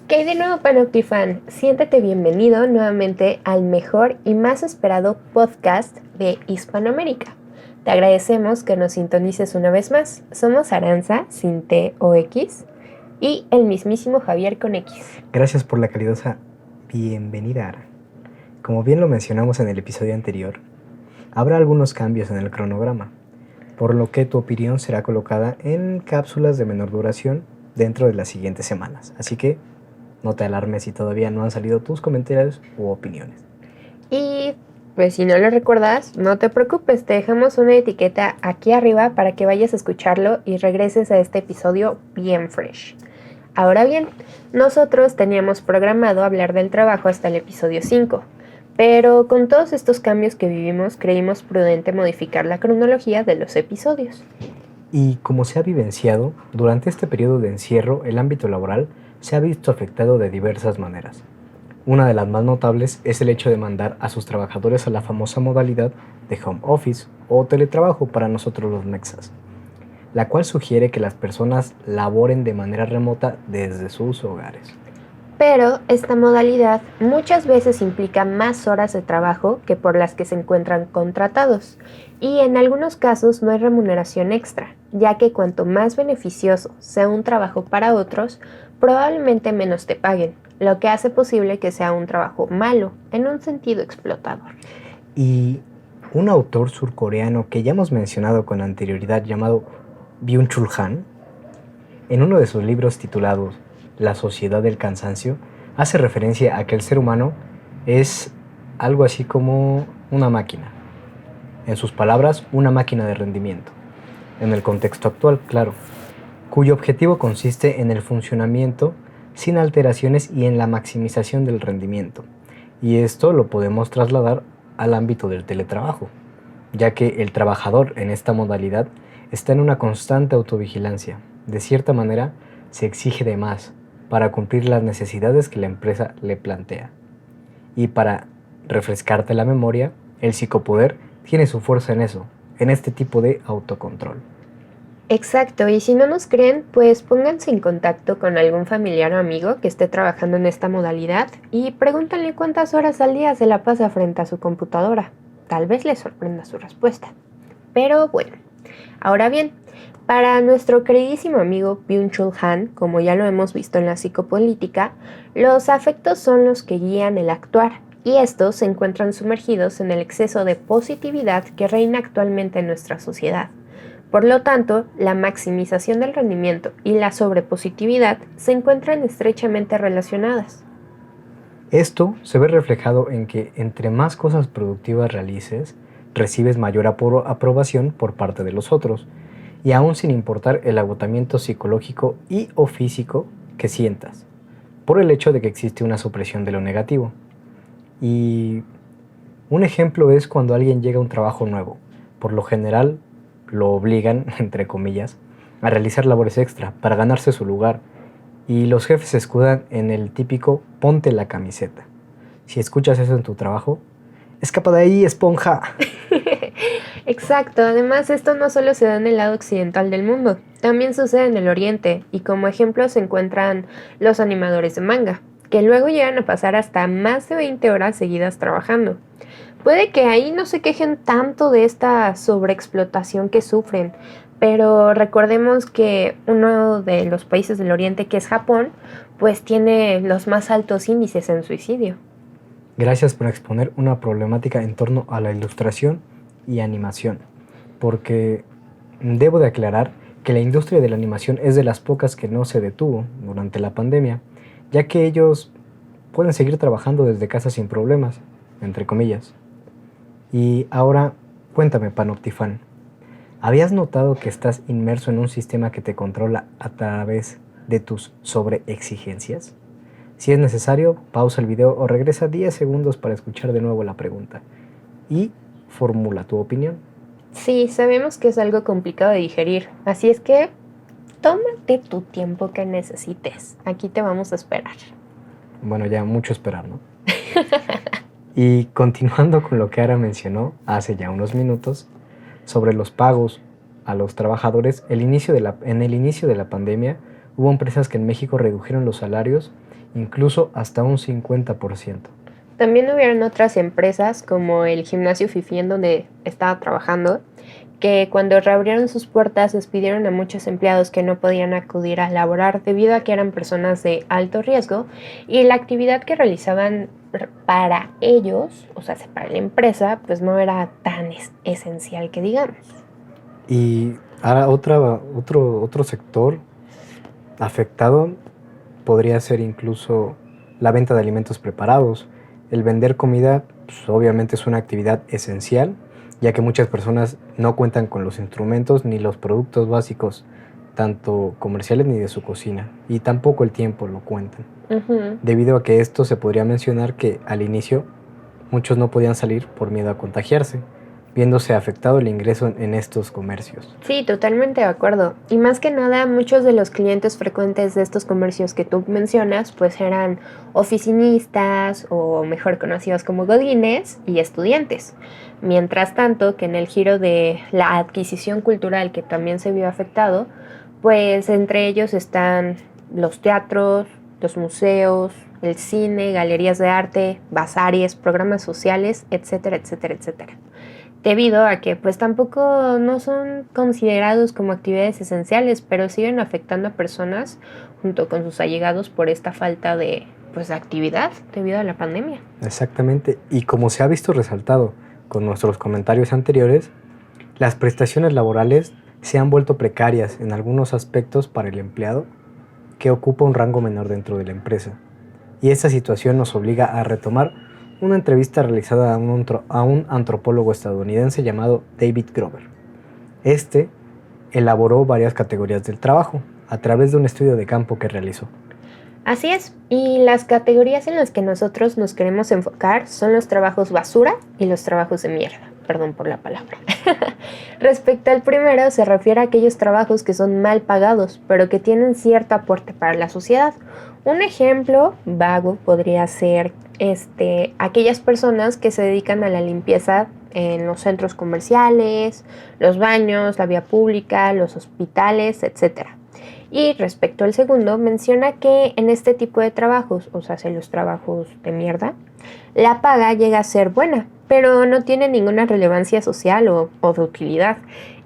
¿Qué hay de nuevo, Panoptifan? Siéntete bienvenido nuevamente al mejor y más esperado podcast de Hispanoamérica. Te agradecemos que nos sintonices una vez más. Somos Aranza, sin T o X, y el mismísimo Javier con X. Gracias por la caridosa bienvenida, Ara. Como bien lo mencionamos en el episodio anterior, habrá algunos cambios en el cronograma, por lo que tu opinión será colocada en cápsulas de menor duración dentro de las siguientes semanas. Así que no te alarmes si todavía no han salido tus comentarios u opiniones. Y pues si no lo recuerdas, no te preocupes, te dejamos una etiqueta aquí arriba para que vayas a escucharlo y regreses a este episodio bien fresh. Ahora bien, nosotros teníamos programado hablar del trabajo hasta el episodio 5, pero con todos estos cambios que vivimos creímos prudente modificar la cronología de los episodios. Y como se ha vivenciado, durante este periodo de encierro, el ámbito laboral se ha visto afectado de diversas maneras. Una de las más notables es el hecho de mandar a sus trabajadores a la famosa modalidad de home office o teletrabajo para nosotros los mexas, la cual sugiere que las personas laboren de manera remota desde sus hogares. Pero esta modalidad muchas veces implica más horas de trabajo que por las que se encuentran contratados, y en algunos casos no hay remuneración extra, ya que cuanto más beneficioso sea un trabajo para otros, probablemente menos te paguen, lo que hace posible que sea un trabajo malo, en un sentido explotador. Y un autor surcoreano que ya hemos mencionado con anterioridad llamado Byung-Chul Han, en uno de sus libros titulados La sociedad del cansancio, hace referencia a que el ser humano es algo así como una máquina. En sus palabras, una máquina de rendimiento. En el contexto actual, claro, cuyo objetivo consiste en el funcionamiento sin alteraciones y en la maximización del rendimiento. Y esto lo podemos trasladar al ámbito del teletrabajo, ya que el trabajador en esta modalidad está en una constante autovigilancia. De cierta manera, se exige de más para cumplir las necesidades que la empresa le plantea. Y para refrescarte la memoria, el psicopoder tiene su fuerza en eso, en este tipo de autocontrol. Exacto, y si no nos creen, pues pónganse en contacto con algún familiar o amigo que esté trabajando en esta modalidad y pregúntenle cuántas horas al día se la pasa frente a su computadora. Tal vez les sorprenda su respuesta. Pero bueno, ahora bien, para nuestro queridísimo amigo Byung-Chul Han, como ya lo hemos visto en la psicopolítica, los afectos son los que guían el actuar, y estos se encuentran sumergidos en el exceso de positividad que reina actualmente en nuestra sociedad. Por lo tanto, la maximización del rendimiento y la sobrepositividad se encuentran estrechamente relacionadas. Esto se ve reflejado en que entre más cosas productivas realices, recibes mayor aprobación por parte de los otros, y aún sin importar el agotamiento psicológico y o físico que sientas, por el hecho de que existe una supresión de lo negativo. Y un ejemplo es cuando alguien llega a un trabajo nuevo. Por lo general, lo obligan, entre comillas, a realizar labores extra para ganarse su lugar, y los jefes se escudan en el típico ponte la camiseta. Si escuchas eso en tu trabajo, escapa de ahí, esponja. Exacto, además esto no solo se da en el lado occidental del mundo, también sucede en el oriente, y como ejemplo se encuentran los animadores de manga, que luego llegan a pasar hasta más de 20 horas seguidas trabajando. Puede que ahí no se quejen tanto de esta sobreexplotación que sufren, pero recordemos que uno de los países del oriente, que es Japón, pues tiene los más altos índices en suicidio. Gracias por exponer una problemática en torno a la ilustración y animación, porque debo de aclarar que la industria de la animación es de las pocas que no se detuvo durante la pandemia, ya que ellos pueden seguir trabajando desde casa sin problemas, entre comillas. Y ahora, cuéntame, Panoptifan, ¿habías notado que estás inmerso en un sistema que te controla a través de tus sobreexigencias? Si es necesario, pausa el video o regresa 10 segundos para escuchar de nuevo la pregunta y formula tu opinión. Sí, sabemos que es algo complicado de digerir, así es que tómate tu tiempo que necesites. Aquí te vamos a esperar. Bueno, ya mucho esperar, ¿no? Y continuando con lo que Ara mencionó hace ya unos minutos sobre los pagos a los trabajadores, en el inicio de la pandemia Hubo empresas que en México redujeron los salarios incluso hasta un 50%. También hubieron otras empresas como el gimnasio Fifi en donde estaba trabajando, que cuando reabrieron sus puertas despidieron a muchos empleados que no podían acudir a laborar debido a que eran personas de alto riesgo y la actividad que realizaban para ellos, o sea, para la empresa, pues no era tan esencial que digamos. Y ahora otro sector afectado podría ser incluso la venta de alimentos preparados. El vender comida, pues, obviamente es una actividad esencial, ya que muchas personas no cuentan con los instrumentos ni los productos básicos, tanto comerciales ni de su cocina, y tampoco el tiempo lo cuentan. Debido a que esto se podría mencionar que al inicio muchos no podían salir por miedo a contagiarse, viéndose afectado el ingreso en estos comercios. Sí, totalmente de acuerdo. Y más que nada, muchos de los clientes frecuentes de estos comercios que tú mencionas, pues eran oficinistas o mejor conocidos como godines y estudiantes. Mientras tanto, que en el giro de la adquisición cultural que también se vio afectado, pues entre ellos están los teatros, los museos, el cine, galerías de arte, bazares, programas sociales, etcétera, etcétera, etcétera. Debido a que pues tampoco no son considerados como actividades esenciales, pero siguen afectando a personas junto con sus allegados por esta falta de pues actividad debido a la pandemia. Exactamente, y como se ha visto resaltado con nuestros comentarios anteriores, las prestaciones laborales se han vuelto precarias en algunos aspectos para el empleado que ocupa un rango menor dentro de la empresa. Y esta situación nos obliga a retomar una entrevista realizada a un antropólogo estadounidense llamado David Grover. Este elaboró varias categorías del trabajo a través de un estudio de campo que realizó. Así es, y las categorías en las que nosotros nos queremos enfocar son los trabajos basura y los trabajos de mierda. Perdón por la palabra. Respecto al primero, se refiere a aquellos trabajos que son mal pagados, pero que tienen cierto aporte para la sociedad. Un ejemplo vago podría ser aquellas personas que se dedican a la limpieza en los centros comerciales, los baños, la vía pública, los hospitales, etc. Y respecto al segundo, menciona que en este tipo de trabajos, o sea, en los trabajos de mierda, la paga llega a ser buena, pero no tiene ninguna relevancia social o de utilidad.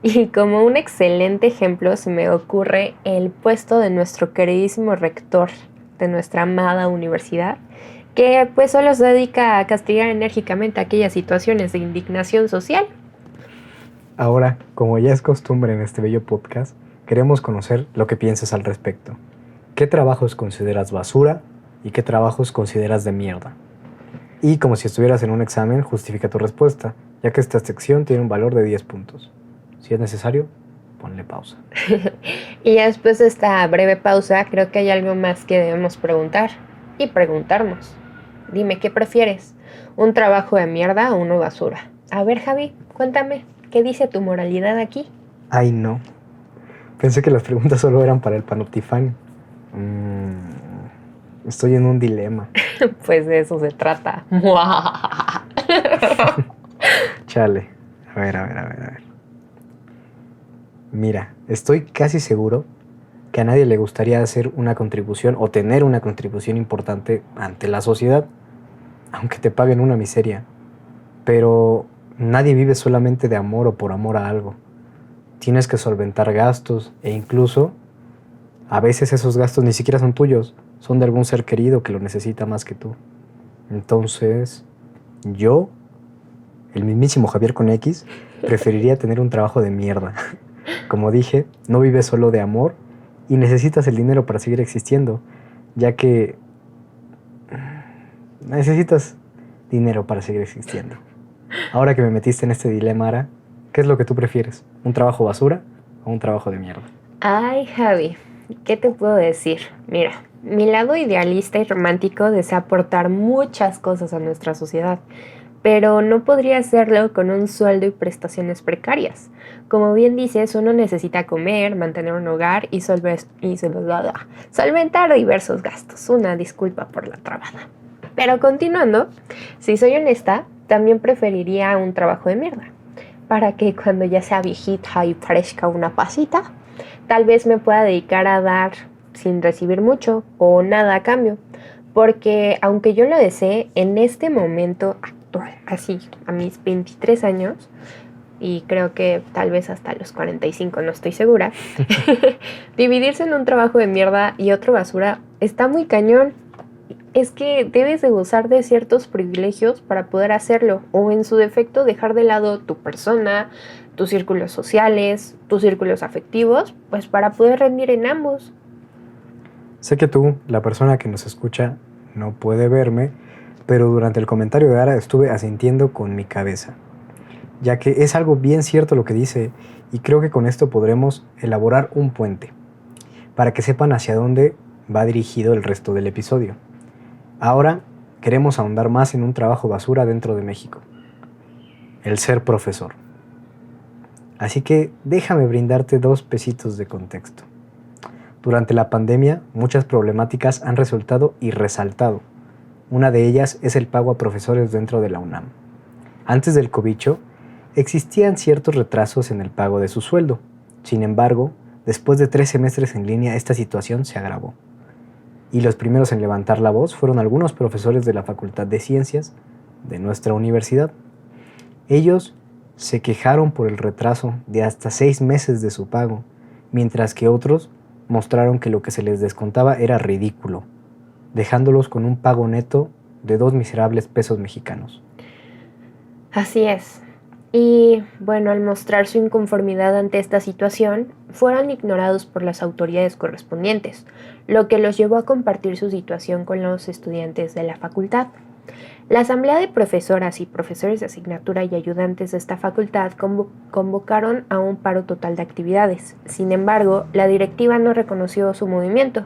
Y como un excelente ejemplo se me ocurre el puesto de nuestro queridísimo rector de nuestra amada universidad, que pues solo se dedica a castigar enérgicamente aquellas situaciones de indignación social. Ahora, como ya es costumbre en este bello podcast, queremos conocer lo que piensas al respecto. ¿Qué trabajos consideras basura y qué trabajos consideras de mierda? Y como si estuvieras en un examen, justifica tu respuesta, ya que esta sección tiene un valor de 10 puntos. Si es necesario, ponle pausa. Y ya después de esta breve pausa, creo que hay algo más que debemos preguntar y preguntarnos. Dime, ¿qué prefieres? ¿Un trabajo de mierda o uno basura? A ver, Javi, cuéntame, ¿qué dice tu moralidad aquí? Ay, no. Pensé que las preguntas solo eran para el panoptifán. Estoy en un dilema. Pues de eso se trata. Chale. A ver. Mira, estoy casi seguro que a nadie le gustaría hacer una contribución o tener una contribución importante ante la sociedad, aunque te paguen una miseria. Pero nadie vive solamente de amor o por amor a algo. Tienes que solventar gastos e incluso a veces esos gastos ni siquiera son tuyos, son de algún ser querido que lo necesita más que tú. Entonces, yo, el mismísimo Javier con X, preferiría tener un trabajo de mierda. Como dije, no vives solo de amor y necesitas el dinero para seguir existiendo, ya que necesitas dinero para seguir existiendo. Ahora que me metiste en este dilema, Ara, ¿qué es lo que tú prefieres? ¿Un trabajo basura o un trabajo de mierda? Ay, Javi, ¿qué te puedo decir? Mira, mi lado idealista y romántico desea aportar muchas cosas a nuestra sociedad, pero no podría hacerlo con un sueldo y prestaciones precarias. Como bien dices, uno necesita comer, mantener un hogar y solventar diversos gastos. Una disculpa por la trabada. Pero continuando, si soy honesta, también preferiría un trabajo de mierda, para que cuando ya sea viejita y parezca una pasita, tal vez me pueda dedicar a dar sin recibir mucho o nada a cambio. Porque aunque yo lo desee, en este momento actual, así, a mis 23 años, y creo que tal vez hasta los 45, no estoy segura, dividirse en un trabajo de mierda y otro basura está muy cañón. Es que debes de gozar de ciertos privilegios para poder hacerlo, o en su defecto dejar de lado tu persona, tus círculos sociales, tus círculos afectivos, pues para poder rendir en ambos. Sé que tú, la persona que nos escucha, no puede verme, pero durante el comentario de Ara estuve asintiendo con mi cabeza, ya que es algo bien cierto lo que dice, y creo que con esto podremos elaborar un puente, para que sepan hacia dónde va dirigido el resto del episodio. Ahora queremos ahondar más en un trabajo basura dentro de México, el ser profesor. Así que déjame brindarte 2 pesitos de contexto. Durante la pandemia, muchas problemáticas han resultado y resaltado. Una de ellas es el pago a profesores dentro de la UNAM. Antes del cobicho, existían ciertos retrasos en el pago de su sueldo. Sin embargo, después de 3 semestres en línea, esta situación se agravó. Y los primeros en levantar la voz fueron algunos profesores de la Facultad de Ciencias de nuestra universidad. Ellos se quejaron por el retraso de hasta 6 meses de su pago, mientras que otros mostraron que lo que se les descontaba era ridículo, dejándolos con un pago neto de 2 miserables pesos mexicanos. Así es. Y bueno, al mostrar su inconformidad ante esta situación, fueron ignorados por las autoridades correspondientes, lo que los llevó a compartir su situación con los estudiantes de la facultad. La Asamblea de Profesoras y Profesores de Asignatura y Ayudantes de esta facultad convocaron a un paro total de actividades. Sin embargo, la directiva no reconoció su movimiento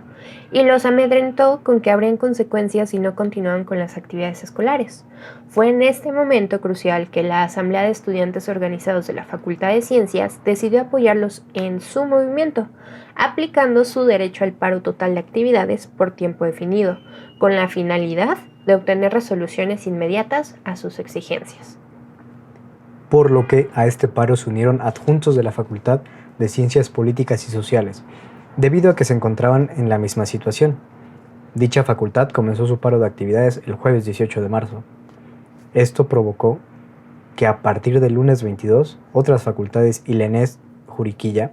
y los amedrentó con que habrían consecuencias si no continuaban con las actividades escolares. Fue en este momento crucial que la Asamblea de Estudiantes Organizados de la Facultad de Ciencias decidió apoyarlos en su movimiento, aplicando su derecho al paro total de actividades por tiempo definido, con la finalidad de obtener resoluciones inmediatas a sus exigencias. Por lo que a este paro se unieron adjuntos de la Facultad de Ciencias Políticas y Sociales, debido a que se encontraban en la misma situación. Dicha facultad comenzó su paro de actividades el jueves 18 de marzo. Esto provocó que a partir del lunes 22, otras facultades y la ENES Juriquilla,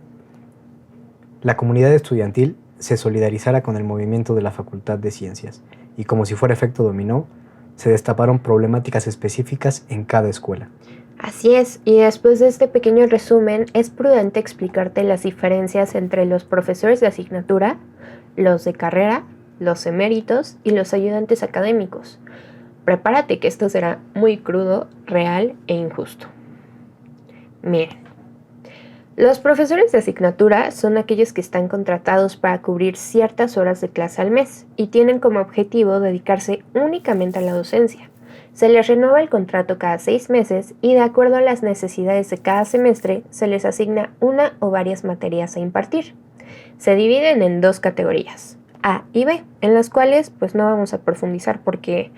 la comunidad estudiantil se solidarizara con el movimiento de la Facultad de Ciencias, y como si fuera efecto dominó, se destaparon problemáticas específicas en cada escuela. Así es, y después de este pequeño resumen, es prudente explicarte las diferencias entre los profesores de asignatura, los de carrera, los eméritos y los ayudantes académicos. Prepárate que esto será muy crudo, real e injusto. Miren. Los profesores de asignatura son aquellos que están contratados para cubrir ciertas horas de clase al mes y tienen como objetivo dedicarse únicamente a la docencia. Se les renueva el contrato cada 6 meses y de acuerdo a las necesidades de cada semestre se les asigna una o varias materias a impartir. Se dividen en 2 categorías, A y B, en las cuales pues no vamos a profundizar porque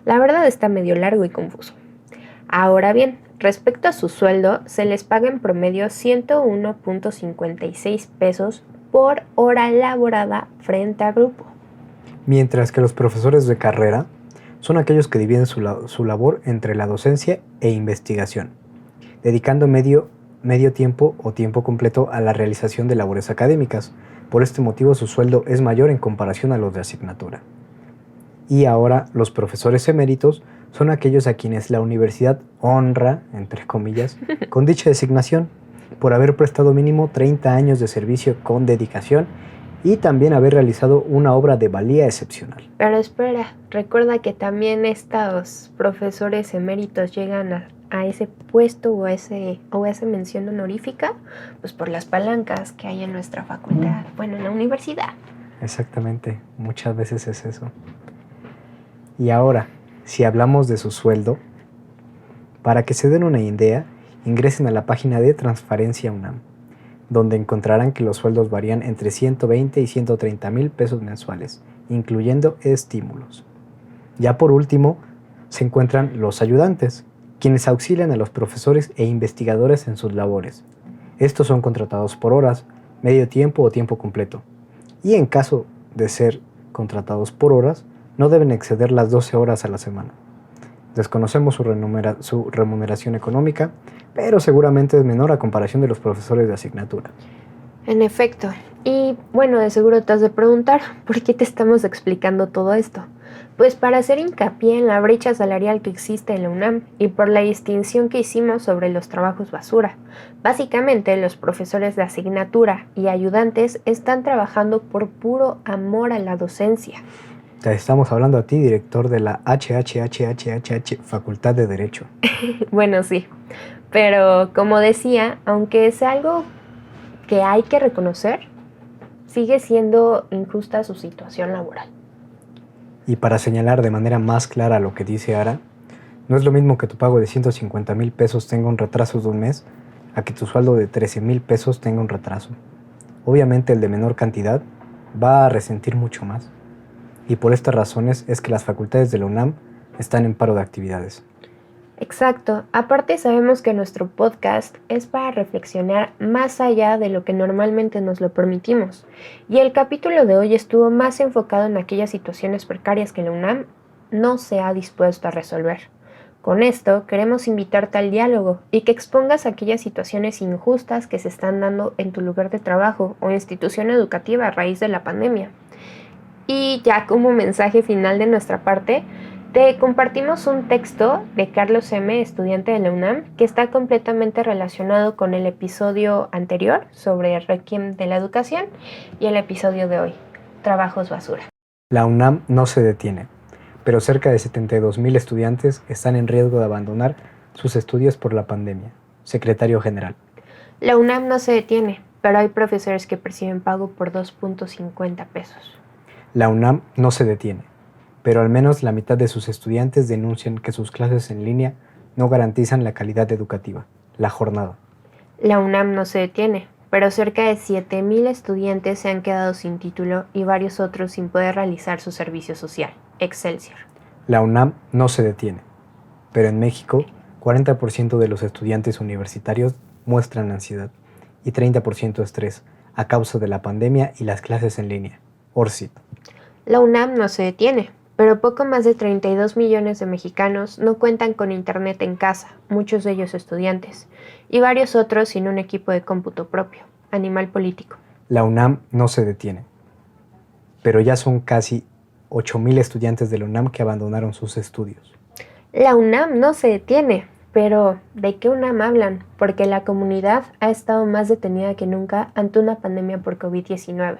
la verdad está medio largo y confuso. Ahora bien, respecto a su sueldo, se les paga en promedio 101.56 pesos por hora laborada frente a grupo. Mientras que los profesores de carrera son aquellos que dividen su labor entre la docencia e investigación, dedicando medio tiempo o tiempo completo a la realización de labores académicas. Por este motivo su sueldo es mayor en comparación a los de asignatura. Y ahora los profesores eméritos son aquellos a quienes la universidad honra, entre comillas, con dicha designación, por haber prestado mínimo 30 años de servicio con dedicación y también haber realizado una obra de valía excepcional. Pero espera, recuerda que también estos profesores eméritos llegan a ese puesto o a esa mención honorífica, pues por las palancas que hay en nuestra facultad, bueno, en la universidad. Exactamente, muchas veces es eso. Y ahora, si hablamos de su sueldo, para que se den una idea, ingresen a la página de Transparencia UNAM, donde encontrarán que los sueldos varían entre 120 y 130 mil pesos mensuales, incluyendo estímulos. Ya por último, se encuentran los ayudantes, quienes auxilian a los profesores e investigadores en sus labores. Estos son contratados por horas, medio tiempo o tiempo completo, y en caso de ser contratados por horas, no deben exceder las 12 horas a la semana. Desconocemos su remuneración económica, pero seguramente es menor a comparación de los profesores de asignatura. En efecto. Y bueno, de seguro te has de preguntar, ¿por qué te estamos explicando todo esto? Pues para hacer hincapié en la brecha salarial que existe en la UNAM y por la distinción que hicimos sobre los trabajos basura. Básicamente, los profesores de asignatura y ayudantes están trabajando por puro amor a la docencia. Te estamos hablando a ti, director de la HHHHH Facultad de Derecho. Bueno, sí, pero como decía, aunque sea algo que hay que reconocer, sigue siendo injusta su situación laboral. Y para señalar de manera más clara lo que dice Ara, no es lo mismo que tu pago de 150,000 pesos tenga un retraso de un mes a que tu sueldo de 13,000 pesos tenga un retraso. Obviamente el de menor cantidad va a resentir mucho más. Y por estas razones es que las facultades de la UNAM están en paro de actividades. Exacto. Aparte sabemos que nuestro podcast es para reflexionar más allá de lo que normalmente nos lo permitimos. Y el capítulo de hoy estuvo más enfocado en aquellas situaciones precarias que la UNAM no se ha dispuesto a resolver. Con esto queremos invitarte al diálogo y que expongas aquellas situaciones injustas que se están dando en tu lugar de trabajo o institución educativa a raíz de la pandemia. Y ya como mensaje final de nuestra parte, te compartimos un texto de Carlos M., estudiante de la UNAM, que está completamente relacionado con el episodio anterior sobre el Requiem de la educación y el episodio de hoy, Trabajos basura. La UNAM no se detiene, pero cerca de 72,000 estudiantes están en riesgo de abandonar sus estudios por la pandemia. Secretario General. La UNAM no se detiene, pero hay profesores que perciben pago por 2.50 pesos. La UNAM no se detiene, pero al menos la mitad de sus estudiantes denuncian que sus clases en línea no garantizan la calidad educativa. La jornada. La UNAM no se detiene, pero cerca de 7,000 estudiantes se han quedado sin título y varios otros sin poder realizar su servicio social. Excelsior. La UNAM no se detiene, pero en México, 40% de los estudiantes universitarios muestran ansiedad y 30% estrés a causa de la pandemia y las clases en línea. ORCID. La UNAM no se detiene, pero poco más de 32 millones de mexicanos no cuentan con internet en casa, muchos de ellos estudiantes, y varios otros sin un equipo de cómputo propio. Animal político. La UNAM no se detiene, pero ya son casi 8,000 estudiantes de la UNAM que abandonaron sus estudios. La UNAM no se detiene, pero ¿de qué UNAM hablan? Porque la comunidad ha estado más detenida que nunca ante una pandemia por COVID-19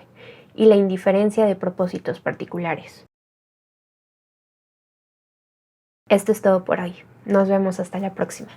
y la indiferencia de propósitos particulares. Esto es todo por hoy. Nos vemos hasta la próxima.